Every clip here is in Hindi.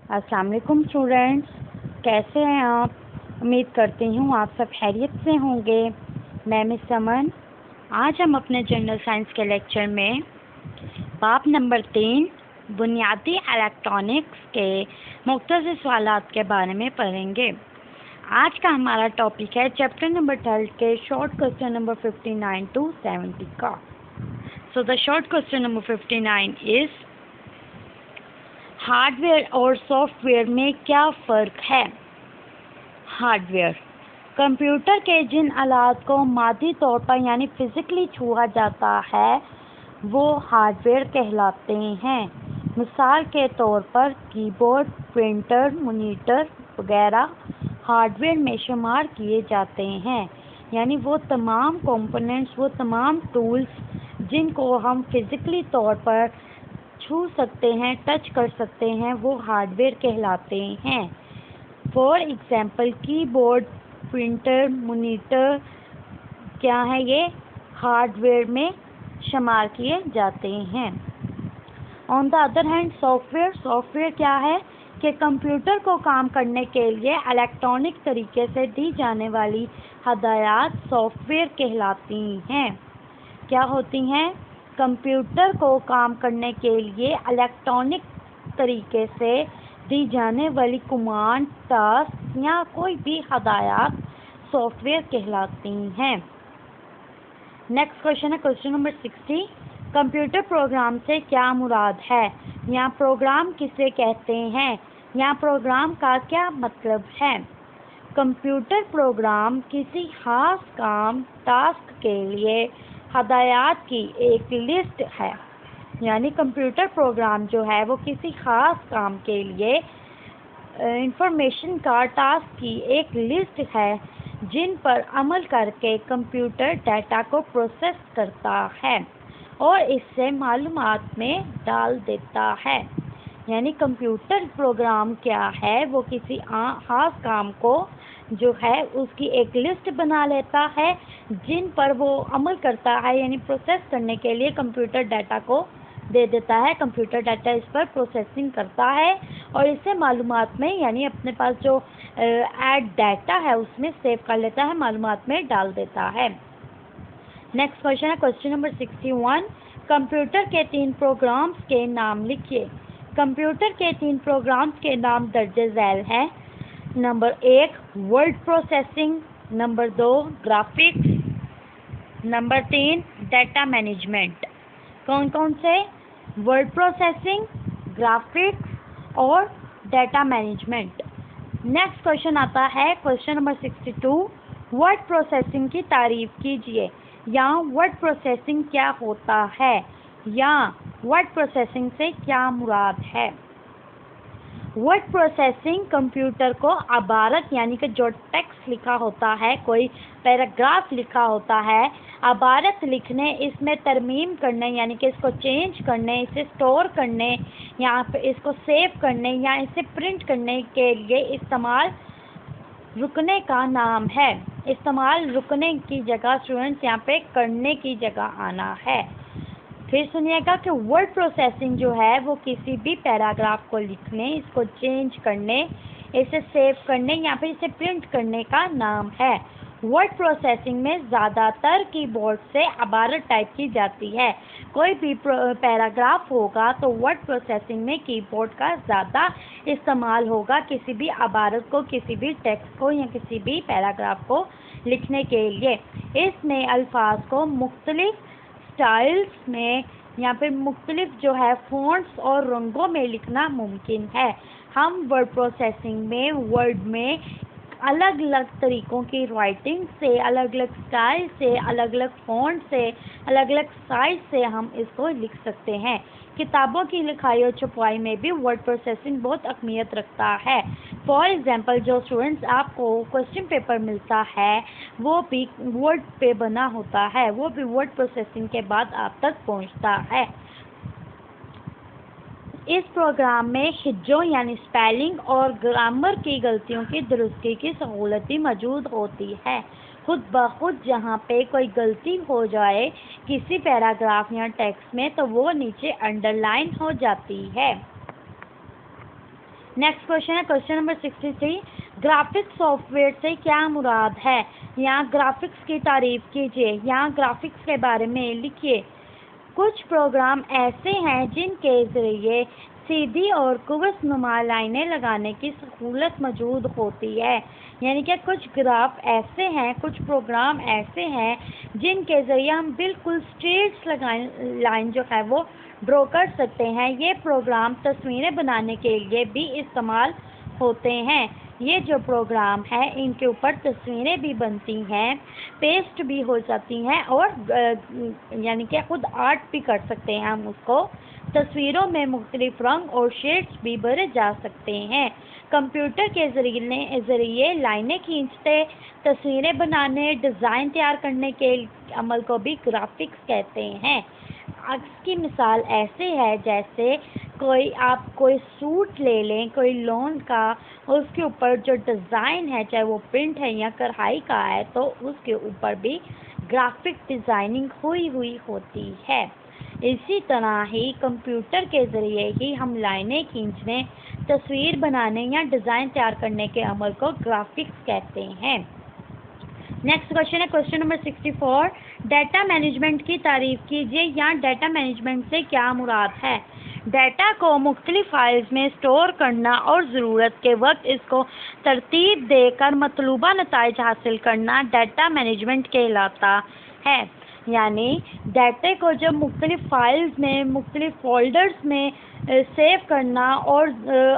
अस्सलाम वालेकुम स्टूडेंट्स, कैसे हैं आप? उम्मीद करती हूँ आप सब खैरियत से होंगे। मैं मिस अमन। आज हम अपने जनरल साइंस के लेक्चर में बाब नंबर 3 बुनियादी इलेक्ट्रॉनिक्स के मुख्तसर सवालात के बारे में पढ़ेंगे। आज का हमारा टॉपिक है चैप्टर नंबर 12 के शॉर्ट क्वेश्चन नंबर 59 to 70 का। So the short question number 59 is hardware और सॉफ्टवेयर में क्या फ़र्क है? हार्डवेयर कंप्यूटर के जिन आलात को मादी तौर पर यानी फिज़िकली छुआ जाता है वो हार्डवेयर कहलाते हैं। मिसाल के तौर पर कीबोर्ड, प्रिंटर, मॉनिटर वगैरह हार्डवेयर में शुमार किए जाते हैं। यानी वो तमाम कंपोनेंट्स, वो तमाम टूल्स जिनको हम फिज़िकली तौर पर छू सकते हैं, टच कर सकते हैं, वो हार्डवेयर कहलाते हैं। For example keyboard, printer, monitor क्या है, ये हार्डवेयर में शुमार किए जाते हैं। On the other hand software क्या है कि कंप्यूटर को काम करने के लिए इलेक्ट्रॉनिक तरीके से दी जाने वाली हदायत सॉफ्टवेयर कहलाती हैं। क्या होती हैं? कंप्यूटर को काम करने के लिए इलेक्ट्रॉनिक तरीके से दी जाने वाली कमांड, टास्क या कोई भी हदायत सॉफ्टवेयर कहलाती हैं। नेक्स्ट क्वेश्चन है क्वेश्चन नंबर 60। कंप्यूटर प्रोग्राम से क्या मुराद है? या प्रोग्राम किसे कहते हैं? या प्रोग्राम का क्या मतलब है? कंप्यूटर प्रोग्राम किसी खास काम, टास्क के लिए हदायत की एक लिस्ट है। यानी कंप्यूटर प्रोग्राम जो है वो किसी खास काम के लिए इंफॉर्मेशन का टास्क की एक लिस्ट है जिन पर अमल करके कंप्यूटर डाटा को प्रोसेस करता है और इससे मालूमात में डाल देता है। यानी कंप्यूटर प्रोग्राम क्या है, वो किसी खास काम को जो है उसकी एक लिस्ट बना लेता है जिन पर वो अमल करता है, यानी प्रोसेस करने के लिए कंप्यूटर डाटा को दे देता है। कंप्यूटर डाटा इस पर प्रोसेसिंग करता है और इससे मालूमात में, यानी अपने पास जो ऐड डाटा है उसमें सेव कर लेता है, मालूमात में डाल देता है। नेक्स्ट क्वेश्चन है क्वेश्चन नंबर 61। कंप्यूटर के 3 प्रोग्राम्स के नाम लिखिए। कंप्यूटर के 3 प्रोग्राम्स के नाम दर्जे झैल हैं। Number 1 word processing, number 2 graphics, number 3 data management. कौन कौन से? वर्ड प्रोसेसिंग, ग्राफिक्स और डाटा मैनेजमेंट। नेक्स्ट क्वेश्चन आता है क्वेश्चन नंबर 62। वर्ड प्रोसेसिंग की तारीफ कीजिए। या वर्ड प्रोसेसिंग क्या होता है, या वर्ड प्रोसेसिंग से क्या मुराद है? वर्ड प्रोसेसिंग कंप्यूटर को अबारत यानी कि जो टेक्स्ट लिखा होता है, कोई पैराग्राफ लिखा होता है, अबारत लिखने, इसमें तरमीम करने यानी कि इसको चेंज करने, इसे स्टोर करने या इसको सेव करने या इसे प्रिंट करने के लिए इस्तेमाल रुकने का नाम है। इस्तेमाल रुकने की जगह स्टूडेंट्स यहाँ पे करने की जगह आना है। फिर सुनिएगा कि वर्ड प्रोसेसिंग जो है वो किसी भी पैराग्राफ को लिखने, इसको चेंज करने, इसे सेव करने या फिर इसे प्रिंट करने का नाम है। वर्ड प्रोसेसिंग में ज़्यादातर कीबोर्ड से अबारत टाइप की जाती है। कोई भी पैराग्राफ होगा तो वर्ड प्रोसेसिंग में कीबोर्ड का ज़्यादा इस्तेमाल होगा किसी भी अबारत को, किसी भी टेक्स्ट को या किसी भी पैराग्राफ को लिखने के लिए। इसमें अल्फाज को मुख्तलिफ स्टाइल्स में या फिर मुख्तलिफ जो है फ़ॉन्ट्स और रंगों में लिखना मुमकिन है। हम वर्ड प्रोसेसिंग में वर्ड में अलग अलग तरीक़ों की राइटिंग से, अलग अलग स्टाइल से, अलग अलग फ़ॉन्ट से, अलग अलग साइज से हम इसको लिख सकते हैं। किताबों की लिखाई और छपवाई में भी वर्ड प्रोसेसिंग बहुत अहमियत रखता है। फॉर एग्ज़ाम्पल जो स्टूडेंट्स आपको क्वेश्चन पेपर मिलता है वो भी वर्ड पे बना होता है, वो भी वर्ड प्रोसेसिंग के बाद आप तक पहुंचता है। इस प्रोग्राम में हिज्जों यानी स्पेलिंग और ग्रामर की गलतियों की दुरुस्ती की सहूलत भी मौजूद होती है। खुद ब खुद जहाँ पे कोई गलती हो जाए किसी पैराग्राफ या टेक्स्ट में तो वो नीचे अंडरलाइन हो जाती है। नेक्स्ट क्वेश्चन है क्वेश्चन नंबर 63, ग्राफिक्स सॉफ्टवेयर से क्या मुराद है। यहाँ ग्राफिक्स की तारीफ कीजिए। यहाँ ग्राफिक्स के बारे में लिखिए। कुछ प्रोग्राम ऐसे हैं जिनके ज़रिए सीधी और कुव्वतनुमा लाइनें लगाने की सहूलत मौजूद होती है। यानी कि कुछ कुछ प्रोग्राम ऐसे हैं जिनके ज़रिए हम बिल्कुल स्ट्रेट लाइन जो है वो ड्रॉ कर सकते हैं। ये प्रोग्राम तस्वीरें बनाने के लिए भी इस्तेमाल होते हैं। ये जो प्रोग्राम है इनके ऊपर तस्वीरें भी बनती हैं, पेस्ट भी हो जाती हैं और यानी कि खुद आर्ट भी कर सकते हैं हम उसको। तस्वीरों में मुख्तलिफ रंग और शेड्स भी भरे जा सकते हैं। कंप्यूटर के ज़रिए लाइनें खींचते, तस्वीरें बनाने, डिज़ाइन तैयार करने के अमल को भी ग्राफिक्स कहते हैं। इसकी मिसाल ऐसे है जैसे आप कोई सूट ले लें कोई लॉन का, उसके ऊपर जो डिज़ाइन है चाहे वो प्रिंट है या कढ़ाई का है तो उसके ऊपर भी ग्राफिक डिज़ाइनिंग हुई होती है। इसी तरह ही कंप्यूटर के ज़रिए ही हम लाइनें खींचने, तस्वीर बनाने या डिज़ाइन तैयार करने के अमल को ग्राफिक्स कहते हैं। नेक्स्ट क्वेश्चन है क्वेश्चन नंबर 64, डाटा मैनेजमेंट की तारीफ कीजिए। यहाँ डाटा मैनेजमेंट से क्या मुराद है। डाटा को मुख्तलिफ फाइल्स में स्टोर करना और ज़रूरत के वक्त इसको तरतीब देकर मतलूबा नताइज हासिल करना डाटा मैनेजमेंट कहलाता है। यानी डाटे को जब मुख्तलिफ फाइल्स में, मुख्तलिफ फोल्डर्स में सेव करना और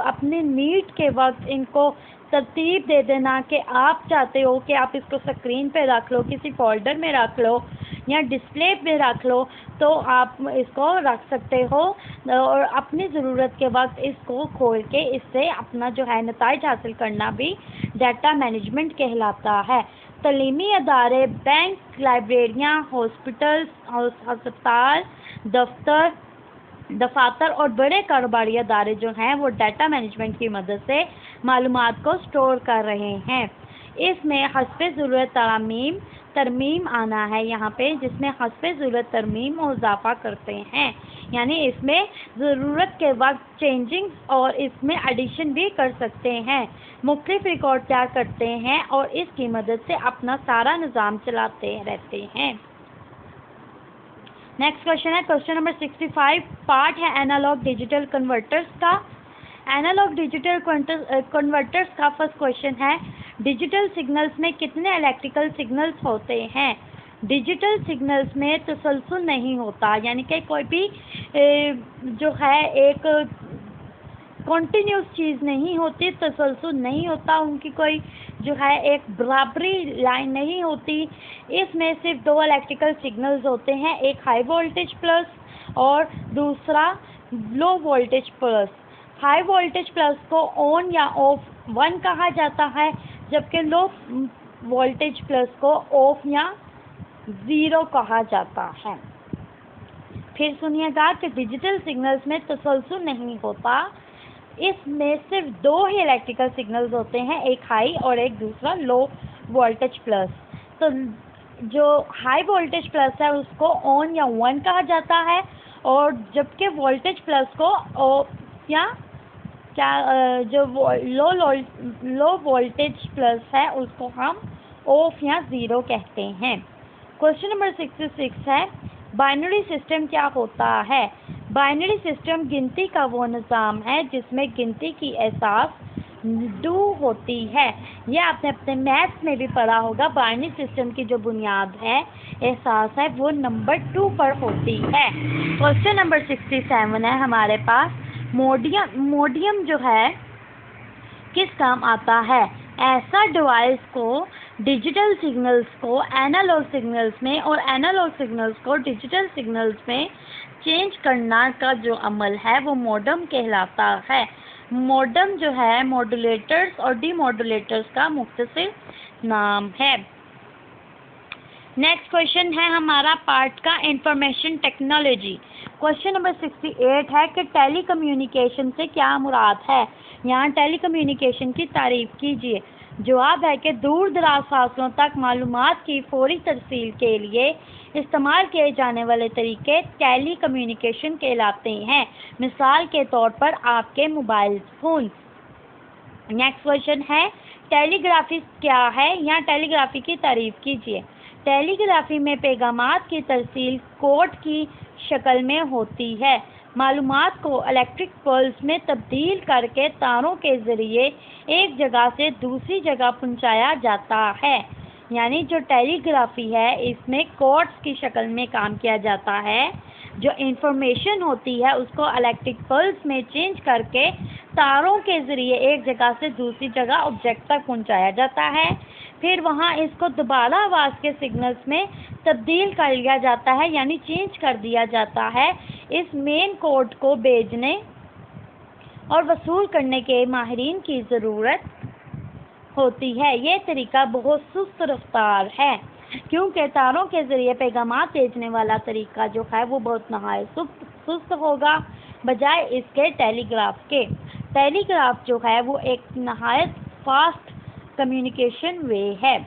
अपनी नीड के वक्त इनको तरतीब दे देना कि आप चाहते हो कि आप इसको स्क्रीन पे रख लो, किसी फोल्डर में रख लो या डिस्प्ले पे रख लो, तो आप इसको रख सकते हो और अपनी ज़रूरत के वक्त इसको खोल के इससे अपना जो है नताइज हासिल करना भी डाटा मैनेजमेंट कहलाता है। तलीमी अदारे, बैंक, लाइब्रेरियाँ, हॉस्पिटल्स, अस्पताल, दफातर और बड़े कारोबारी अदारे जो हैं वो डाटा मैनेजमेंट की मदद से मालूमात को स्टोर कर रहे हैं। इसमें हस्बे ज़रूरत तरमीम आना है यहाँ पे, जिसमें हस्बे ज़रूरत तरमीम और इजाफा करते हैं। यानी इसमें ज़रूरत के वक्त चेंजिंग और इसमें एडिशन भी कर सकते हैं। मुख्तलिफ रिकॉर्ड तैयार करते हैं और इसकी मदद से अपना सारा निज़ाम चलाते रहते हैं। नेक्स्ट क्वेश्चन है क्वेश्चन नंबर 65, पार्ट है एनालॉग डिजिटल कन्वर्टर्स का। एनालॉग डिजिटल कन्वर्टर्स का फर्स्ट क्वेश्चन है, डिजिटल सिग्नल्स में कितने इलेक्ट्रिकल सिग्नल्स होते हैं। डिजिटल सिग्नल्स में तसलसल नहीं होता, यानी कि कोई भी जो है एक कॉन्टीन्यूस चीज़ नहीं होती, तसलसल नहीं होता, उनकी कोई जो है एक बराबरी लाइन नहीं होती। इसमें सिर्फ दो इलेक्ट्रिकल सिग्नल्स होते हैं, एक हाई वोल्टेज प्लस और दूसरा low voltage plus. High voltage plus को ऑन या ऑफ 1 कहा जाता है, जबकि लो वोल्टेज प्लस को ऑफ या 0 कहा जाता है। फिर सुनिएगा कि डिजिटल सिग्नल्स में तसलसल नहीं होता, इसमें सिर्फ दो ही इलेक्ट्रिकल सिग्नल्स होते हैं, एक हाई और एक दूसरा लो वोल्टेज प्लस। तो जो हाई वोल्टेज प्लस है उसको ऑन या 1 कहा जाता है और जबकि वोल्टेज प्लस को ऑफ या जो लो वोल्टेज प्लस है उसको हम ऑफ या 0 कहते हैं। क्वेश्चन नंबर 66 है, बाइनरी सिस्टम क्या होता है। बाइनरी सिस्टम गिनती का वो निज़ाम है जिसमें गिनती की एहसास 2 होती है। यह आपने अपने मैथ्स में भी पढ़ा होगा। बाइनरी सिस्टम की जो बुनियाद है, एहसास है, वो नंबर 2 पर होती है। क्वेश्चन नंबर 67 है हमारे पास, मोडियम जो है किस काम आता है। ऐसा डिवाइस को डिजिटल सिग्नल्स को एनालॉग सिग्नल्स में और एनालॉग सिग्नल्स को डिजिटल सिग्नल्स में चेंज करना का जो अमल है वो मोडम कहलाता है। मोडम जो है मॉड्यूलेटर्स और डीमॉड्यूलेटर्स का मुख्तसर नाम है। नेक्स्ट क्वेश्चन है हमारा पार्ट का इंफॉर्मेशन टेक्नोलॉजी। क्वेश्चन नंबर 68 है कि टेली कम्युनिकेशन से क्या मुराद है। यहाँ टेली कम्युनिकेशन की तारीफ कीजिए। जवाब है कि दूर दराज फासलों तक मालूमात की फौरी तरसील के लिए इस्तेमाल किए जाने वाले तरीके टेली कम्युनिकेशन कहलाते हैं। मिसाल के तौर पर आपके मोबाइल फ़ोन। नेक्स्ट क्वेश्चन है टेलीग्राफी क्या है या टेलीग्राफी की तारीफ कीजिए। टेलीग्राफी में पैगामात की तरसील कोड की शक्ल में होती है। मालूमात को इलेक्ट्रिक पल्स में तब्दील करके तारों के ज़रिए एक जगह से दूसरी जगह पहुंचाया जाता है। यानी जो टेलीग्राफी है इसमें कोड्स की शक्ल में काम किया जाता है। जो इंफॉर्मेशन होती है उसको इलेक्ट्रिक पल्स में चेंज करके तारों के ज़रिए एक जगह से दूसरी जगह ऑब्जेक्ट तक पहुंचाया जाता है। फिर वहाँ इसको दोबारा आवाज़ के सिग्नल्स में तब्दील कर लिया जाता है, यानी चेंज कर दिया जाता है। इस मेन कोड को भेजने और वसूल करने के माहिरीन की ज़रूरत होती है। ये तरीका बहुत सुस्त रफ्तार है क्योंकि तारों के ज़रिए पैगामात भेजने वाला तरीका जो है वो बहुत नहायत सुस्त होगा बजाय इसके टेलीग्राफ के। टेलीग्राफ जो है वो एक नहायत फास्ट कम्युनिकेशन वे है।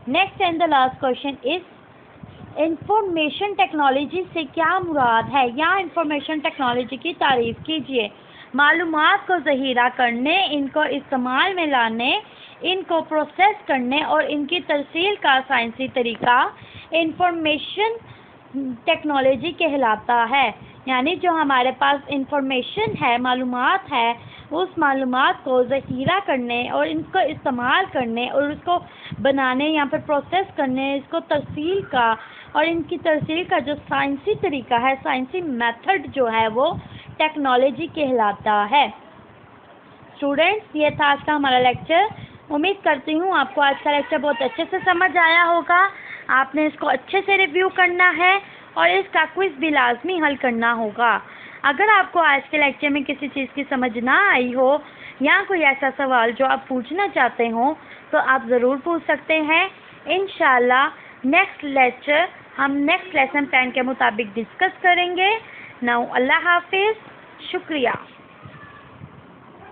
Next and the last question is information technology से क्या मुराद है या इंफॉर्मेशन टेक्नोलॉजी की तारीफ कीजिए। मालूमात को ज़हीरा करने, इनको इस्तेमाल में लाने, इनको प्रोसेस करने और इनकी तरसील का साइंसी तरीका इंफॉर्मेशन टेक्नोलॉजी कहलाता है। यानी जो हमारे पास इंफॉर्मेशन है, मालूमात है, उस मालूमात को ज़हीरा करने और इनको इस्तेमाल करने और उसको बनाने या फिर प्रोसेस करने, इसको तरसील का और इनकी तरसील का जो साइंसी तरीका है, साइंसी मेथड जो है वो टेक्नोलॉजी कहलाता है। स्टूडेंट्स, ये था आज का हमारा लेक्चर। उम्मीद करती हूँ आपको आज का लेक्चर बहुत अच्छे से समझ आया होगा। आपने इसको अच्छे से रिव्यू करना है और इसका क्विज़ भी लाजमी हल करना होगा। अगर आपको आज के लेक्चर में किसी चीज़ की समझ ना आई हो या कोई ऐसा सवाल जो आप पूछना चाहते हो तो आप ज़रूर पूछ सकते हैं। इंशाल्लाह नेक्स्ट लेक्चर हम नेक्स्ट लेसन प्लान के मुताबिक डिस्कस करेंगे। नाउ अल्लाह हाफिज़, शुक्रिया।